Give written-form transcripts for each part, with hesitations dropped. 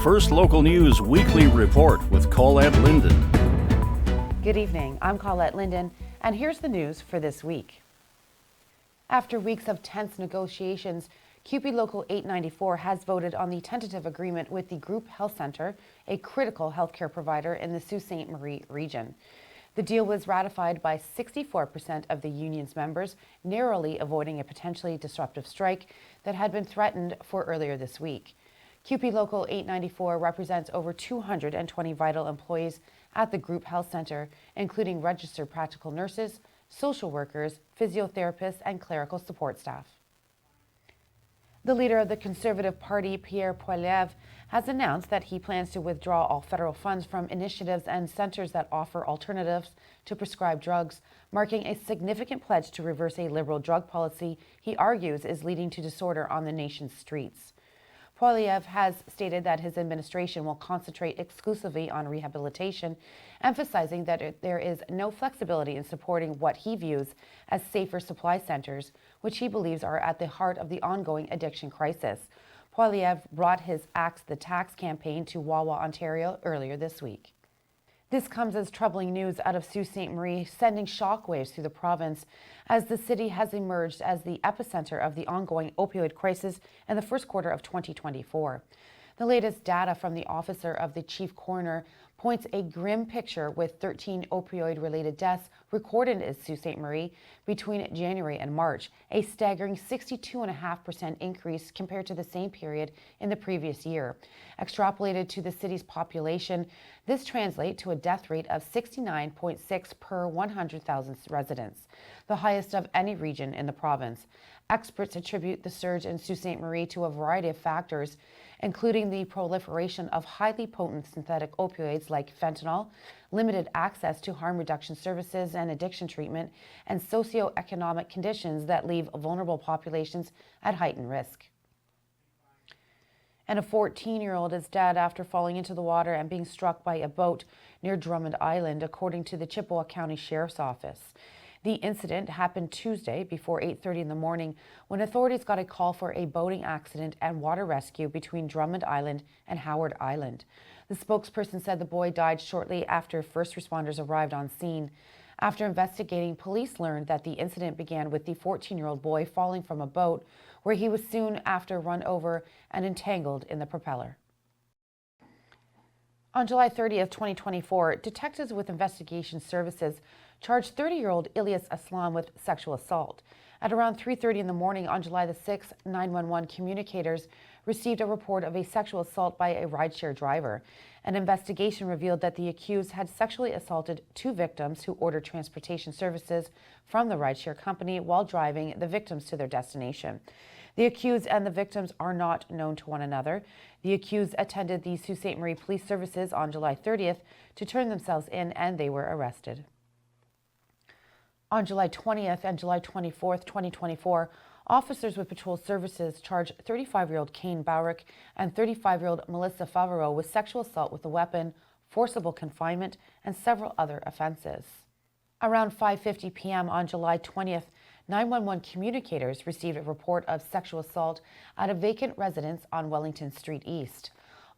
First Local News Weekly Report with Colette Linden. Good evening, I'm Colette Linden, and here's the news for this week. After weeks of tense negotiations, CUPE Local 894 has voted on the tentative agreement with the Group Health Centre, a critical healthcare provider in the Sault Ste. Marie region. The deal was ratified by 64% of the union's members, narrowly avoiding a potentially disruptive strike that had been threatened for earlier this week. CUPE Local 894 represents over 220 vital employees at the Group Health Centre, including registered practical nurses, social workers, physiotherapists, and clerical support staff. The leader of the Conservative Party, Pierre Poilievre, has announced that he plans to withdraw all federal funds from initiatives and centres that offer alternatives to prescribed drugs, marking a significant pledge to reverse a liberal drug policy he argues is leading to disorder on the nation's streets. Poilievre has stated that his administration will concentrate exclusively on rehabilitation, emphasizing that there is no flexibility in supporting what he views as safer supply centres, which he believes are at the heart of the ongoing addiction crisis. Poilievre brought his Axe the Tax campaign to Wawa, Ontario earlier this week. This comes as troubling news out of Sault Ste. Marie, sending shockwaves through the province as the city has emerged as the epicenter of the ongoing opioid crisis in the first quarter of 2024. The latest data from the Officer of the Chief Coroner points a grim picture with 13 opioid-related deaths recorded in Sault Ste. Marie between January and March, a staggering 62.5% increase compared to the same period in the previous year. Extrapolated to the city's population, this translates to a death rate of 69.6 per 100,000 residents, the highest of any region in the province. Experts attribute the surge in Sault Ste. Marie to a variety of factors, including the proliferation of highly potent synthetic opioids like fentanyl, limited access to harm reduction services and addiction treatment, and socioeconomic conditions that leave vulnerable populations at heightened risk. And a 14-year-old is dead after falling into the water and being struck by a boat near Drummond Island, according to the Chippewa County Sheriff's Office. The incident happened Tuesday before 8:30 in the morning when authorities got a call for a boating accident and water rescue between Drummond Island and Howard Island. The spokesperson said the boy died shortly after first responders arrived on scene. After investigating, police learned that the incident began with the 14-year-old boy falling from a boat, where he was soon after run over and entangled in the propeller. On July 30th, 2024, detectives with investigation services charged 30-year-old Ilyas Aslam with sexual assault. At around 3:30 in the morning on July the 6th, 911 communicators received a report of a sexual assault by a rideshare driver. An investigation revealed that the accused had sexually assaulted two victims who ordered transportation services from the rideshare company while driving the victims to their destination. The accused and the victims are not known to one another. The accused attended the Sault Ste. Marie Police Services on July 30th to turn themselves in, and they were arrested. On July 20th and July 24th, 2024, officers with patrol services charged 35-year-old Kane Bowrick and 35-year-old Melissa Favreau with sexual assault with a weapon, forcible confinement, and several other offenses. Around 5:50 p.m. on July 20th, 911 communicators received a report of sexual assault at a vacant residence on Wellington Street East.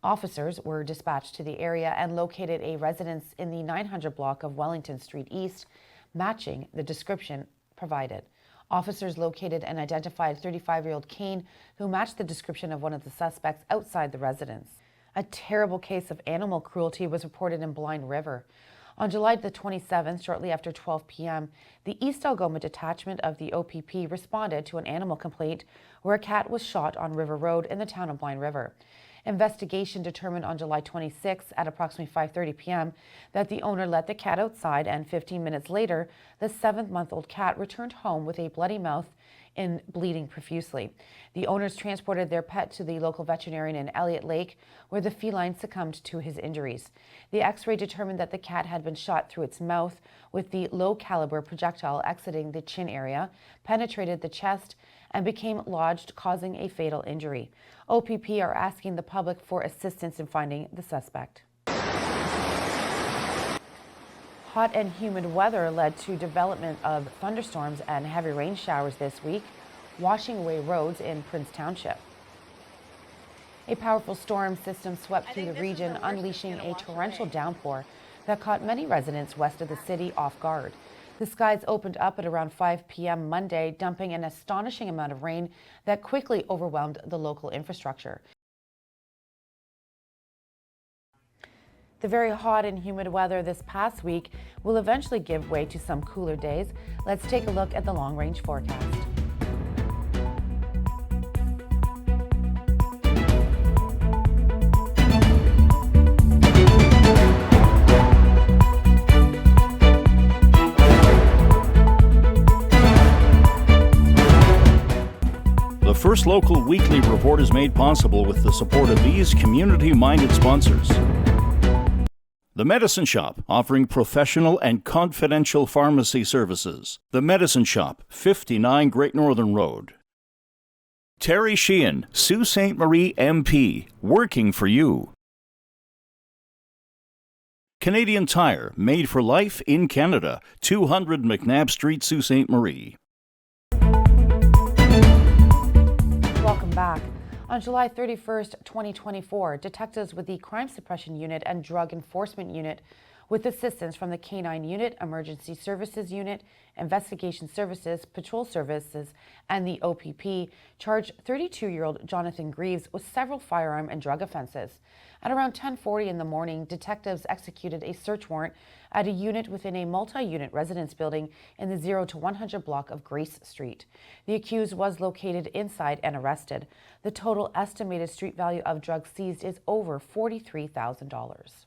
Officers were dispatched to the area and located a residence in the 900 block of Wellington Street East, matching the description provided. Officers located and identified 35-year-old Kane, who matched the description of one of the suspects outside the residence. A terrible case of animal cruelty was reported in Blind River. On July the 27th, shortly after 12 p.m., the East Algoma detachment of the OPP responded to an animal complaint where a cat was shot on River Road in the town of Blind River. Investigation determined on July 26th at approximately 5:30 p.m. that the owner let the cat outside, and 15 minutes later, the 7-month-old cat returned home with a bloody mouth and bleeding profusely. The owners transported their pet to the local veterinarian in Elliott Lake, where the feline succumbed to his injuries. The X-ray determined that the cat had been shot through its mouth, with the low-caliber projectile exiting the chin area, penetrated the chest, and became lodged, causing a fatal injury. OPP are asking the public for assistance in finding the suspect. Hot and humid weather led to development of thunderstorms and heavy rain showers this week, washing away roads in Prince Township. A powerful storm system swept through the region, unleashing a torrential downpour that caught many residents west of the city off guard. The skies opened up at around 5 p.m. Monday, dumping an astonishing amount of rain that quickly overwhelmed the local infrastructure. The very hot and humid weather this past week will eventually give way to some cooler days. Let's take a look at the long-range forecast. The First Local Weekly Report is made possible with the support of these community-minded sponsors. The Medicine Shop, offering professional and confidential pharmacy services. The Medicine Shop, 59 Great Northern Road. Terry Sheehan, Sault Ste. Marie MP, working for you. Canadian Tire, made for life in Canada, 200 McNabb Street, Sault Ste. Marie. Welcome back. On July 31st, 2024, detectives with the Crime Suppression Unit and Drug Enforcement Unit, with assistance from the K-9 Unit, Emergency Services Unit, Investigation Services, Patrol Services, and the OPP, charged 32-year-old Jonathan Greaves with several firearm and drug offenses. At around 10:40 in the morning, detectives executed a search warrant at a unit within a multi-unit residence building in the 0 to 100 block of Grace Street. The accused was located inside and arrested. The total estimated street value of drugs seized is over $43,000.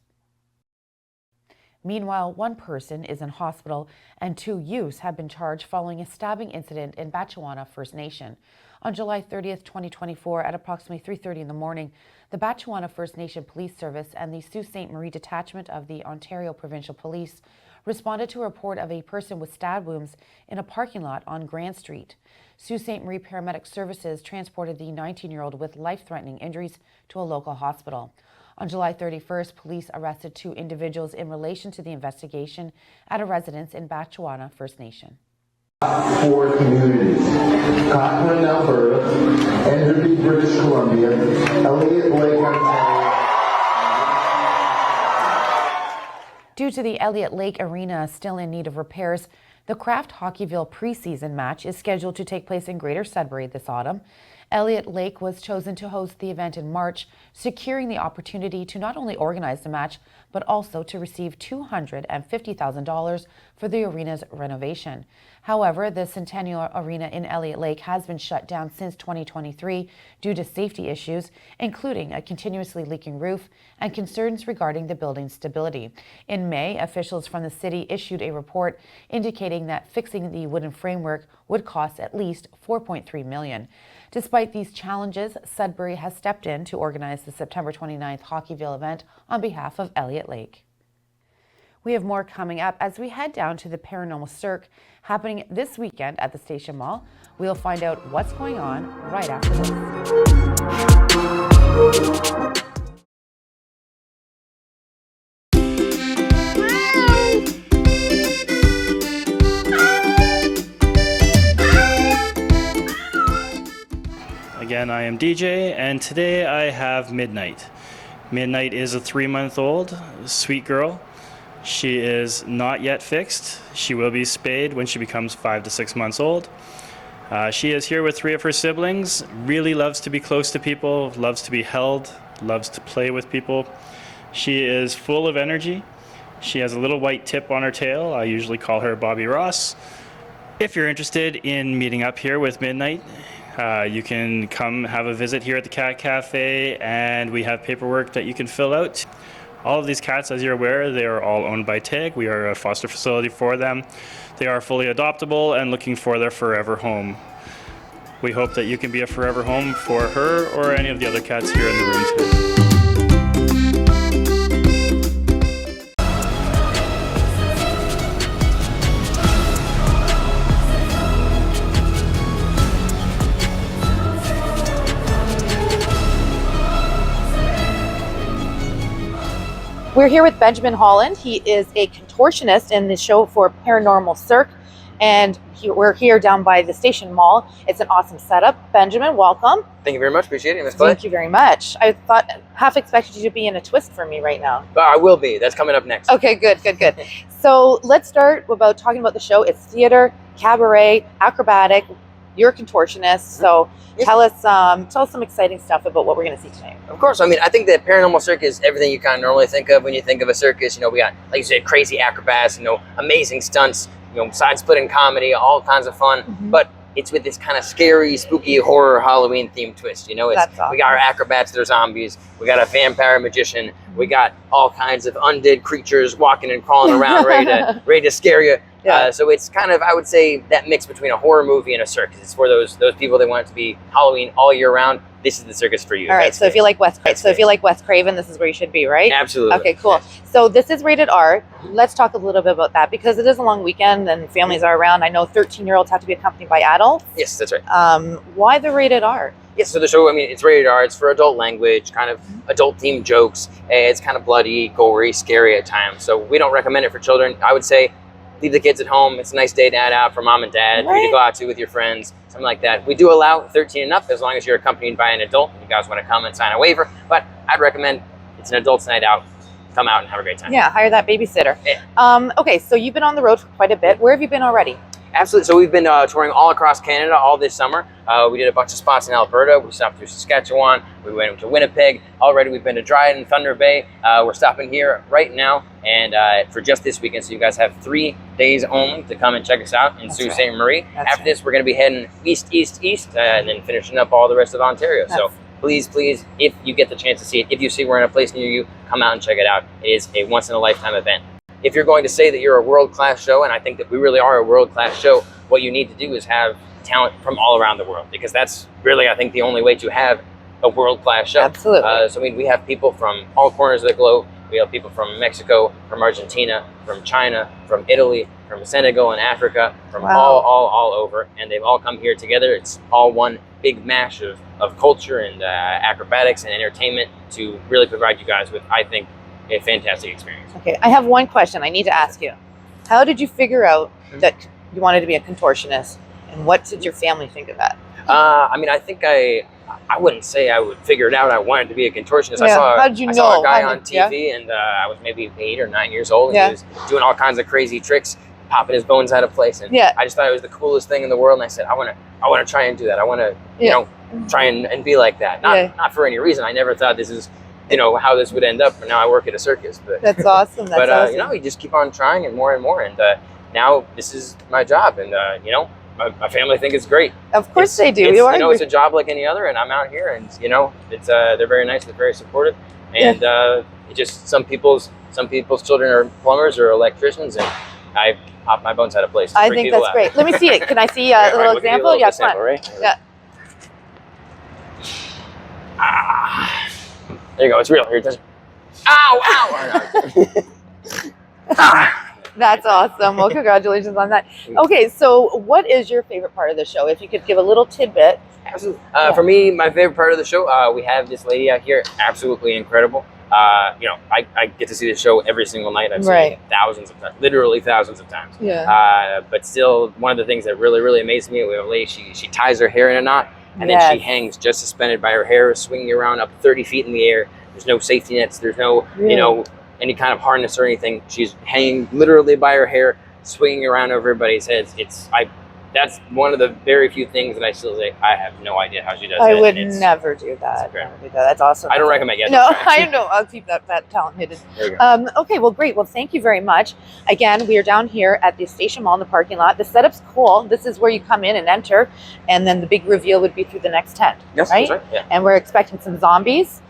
Meanwhile, one person is in hospital and 2 youths have been charged following a stabbing incident in Batchewana First Nation. On July 30th, 2024, at approximately 3:30 in the morning, the Batchewana First Nation Police Service and the Sault Ste. Marie Detachment of the Ontario Provincial Police responded to a report of a person with stab wounds in a parking lot on Grand Street. Sault Ste. Marie Paramedic Services transported the 19-year-old with life-threatening injuries to a local hospital. On July 31st, police arrested 2 individuals in relation to the investigation at a residence in Batchewana First Nation. 4 communities: Cochrane, Alberta, Enderby, British Columbia, Elliott Lake, Ontario. Due to the Elliott Lake Arena still in need of repairs, the Kraft Hockeyville preseason match is scheduled to take place in Greater Sudbury this autumn. Elliott Lake was chosen to host the event in March, securing the opportunity to not only organize the match, but also to receive $250,000 for the arena's renovation. However, the Centennial Arena in Elliott Lake has been shut down since 2023 due to safety issues, including a continuously leaking roof and concerns regarding the building's stability. In May, officials from the city issued a report indicating that fixing the wooden framework would cost at least $4.3 million. Despite these challenges, Sudbury has stepped in to organize the September 29th Hockeyville event on behalf of Elliott Lake. We have more coming up as we head down to the Paranormal Cirque happening this weekend at the Station Mall. We'll find out what's going on right after this. Again, I am DJ, and today I have Midnight. Midnight is a 3-month-old sweet girl. She is not yet fixed. She will be spayed when she becomes 5 to 6 months old. She is here with 3 of her siblings, really loves to be close to people, loves to be held, loves to play with people. She is full of energy. She has a little white tip on her tail. I usually call her Bobby Ross. If you're interested in meeting up here with Midnight, you can come have a visit here at the Cat Cafe, and we have paperwork that you can fill out. All of these cats, as you're aware, they are all owned by TAG. We are a foster facility for them. They are fully adoptable and looking for their forever home. We hope that you can be a forever home for her or any of the other cats here in the room today. We're here with Benjamin Holland. He is a contortionist in the show for Paranormal Cirque. And we're here down by the station mall. It's an awesome setup. Benjamin, welcome. Thank you very much. Appreciate it, Ms. Clay. Thank you very much. I half expected you to be in a twist for me right now. I will be. That's coming up next. Okay, good. So let's start about talking about the show. It's theater, cabaret, acrobatic. You're a contortionist, so tell us some exciting stuff about what we're going to see tonight. Of course. I mean, I think that paranormal circus, everything you kind of normally think of when you think of a circus. We got, like you said, crazy acrobats, amazing stunts, side-splitting comedy, all kinds of fun. Mm-hmm. But it's with this kind of scary, spooky, horror, Halloween-themed twist. That's awesome. We got our acrobats that are zombies. We got a vampire magician. We got all kinds of undead creatures walking and crawling around, ready to scare you. Yeah. So it's kind of, I would say, that mix between a horror movie and a circus. It's for those people that want it to be Halloween all year round. This is the circus for you. All right. So if you like Wes Craven, this is where you should be, right? Absolutely. Okay, cool. Yes. So this is rated R. Let's talk a little bit about that because it is a long weekend and families are around. I know 13-year-olds have to be accompanied by adults. Yes, that's right. Why the rated R? Yes, so the show, it's rated R. It's for adult language, kind of adult-themed jokes. It's kind of bloody, gory, scary at times. So we don't recommend it for children. I would say leave the kids at home. It's a nice day out for mom and dad. For you to go out to with your friends, something like that. We do allow 13 and up as long as you're accompanied by an adult and you guys want to come and sign a waiver. But I'd recommend it's an adult's night out. Come out and have a great time. Yeah, hire that babysitter. Yeah. Okay, so you've been on the road for quite a bit. Where have you been already? Absolutely. So we've been touring all across Canada all this summer. We did a bunch of spots in Alberta. We stopped through Saskatchewan. We went to Winnipeg. Already we've been to Dryden, Thunder Bay. We're stopping here right now and for just this weekend. So you guys have 3 days only to come and check us out in Sault Ste. Marie. After this, we're going to be heading east, and then finishing up all the rest of Ontario. So please, if you get the chance to see it, if you see we're in a place near you, come out and check it out. It is a once-in-a-lifetime event. If you're going to say that you're a world-class show, and I think that we really are a world-class show, what you need to do is have talent from all around the world, because that's really, I think, the only way to have a world-class show. Absolutely. So we have people from all corners of the globe. We have people from Mexico, from Argentina, from China, from Italy, from Senegal and Africa, from all over, and they've all come here together. It's all one big mash of culture and acrobatics and entertainment to really provide you guys with, I think, a fantastic experience. Okay, I have one question I need to ask you. How did you figure out that you wanted to be a contortionist, and what did your family think of that? I think I wouldn't say I would figure it out. I wanted to be a contortionist. Yeah. I saw a guy on TV, and I was maybe 8 or 9 years old, and he was doing all kinds of crazy tricks, popping his bones out of place, and I just thought it was the coolest thing in the world. And I said, I want to try and do that. I want to, try and be like that. Not for any reason. I never thought this is, how this would end up. And now I work at a circus. But that's awesome. That's awesome. You just keep on trying and more. And now this is my job. And, my family think it's great. Of course they do. It's a job like any other. And I'm out here. And, it's they're very nice. They're very supportive. And some people's children are plumbers or electricians. And I pop my bones out of place. I think that's great. Let me see it. Can I see a little example? Yeah, come on. Right? Yeah. There you go. It's real. Here, touch. Ow! That's awesome. Well, congratulations on that. Okay, so what is your favorite part of the show? If you could give a little tidbit. Absolutely. For me, my favorite part of the show, we have this lady out here, absolutely incredible. I get to see the show every single night. I've seen it thousands of times, literally thousands of times. Yeah. But still, one of the things that really, really amazed me, we have a lady, she ties her hair in a knot, and then she hangs just suspended by her hair, swinging around up 30 feet in the air. There's no safety nets. There's no, any kind of harness or anything. She's hanging literally by her hair, swinging around over everybody's heads. That's one of the very few things that I still say, I have no idea how she does it. I would never do that. That's awesome. I don't recommend it. No, I know. I'll keep that talent hidden. There you go. Okay, well, great. Well, thank you very much. Again, we are down here at the station mall in the parking lot. The setup's cool. This is where you come in and enter, and then the big reveal would be through the next tent. Yes, right? That's right. Yeah. And we're expecting some zombies.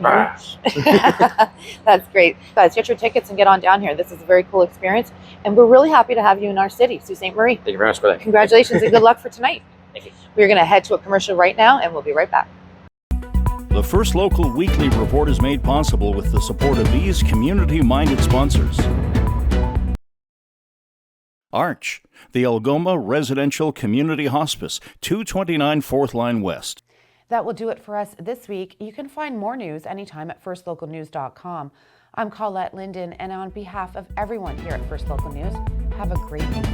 That's great. Guys, get your tickets and get on down here. This is a very cool experience, and we're really happy to have you in our city, Sault Ste. Marie. Thank you very much for that. Congratulations and good luck for tonight. Thank you. We're going to head to a commercial right now, and we'll be right back. The First Local Weekly Report is made possible with the support of these community-minded sponsors. Arch, the Algoma Residential Community Hospice, 229 4th Line West. That will do it for us this week. You can find more news anytime at firstlocalnews.com. I'm Colette Linden, and on behalf of everyone here at First Local News, have a great week.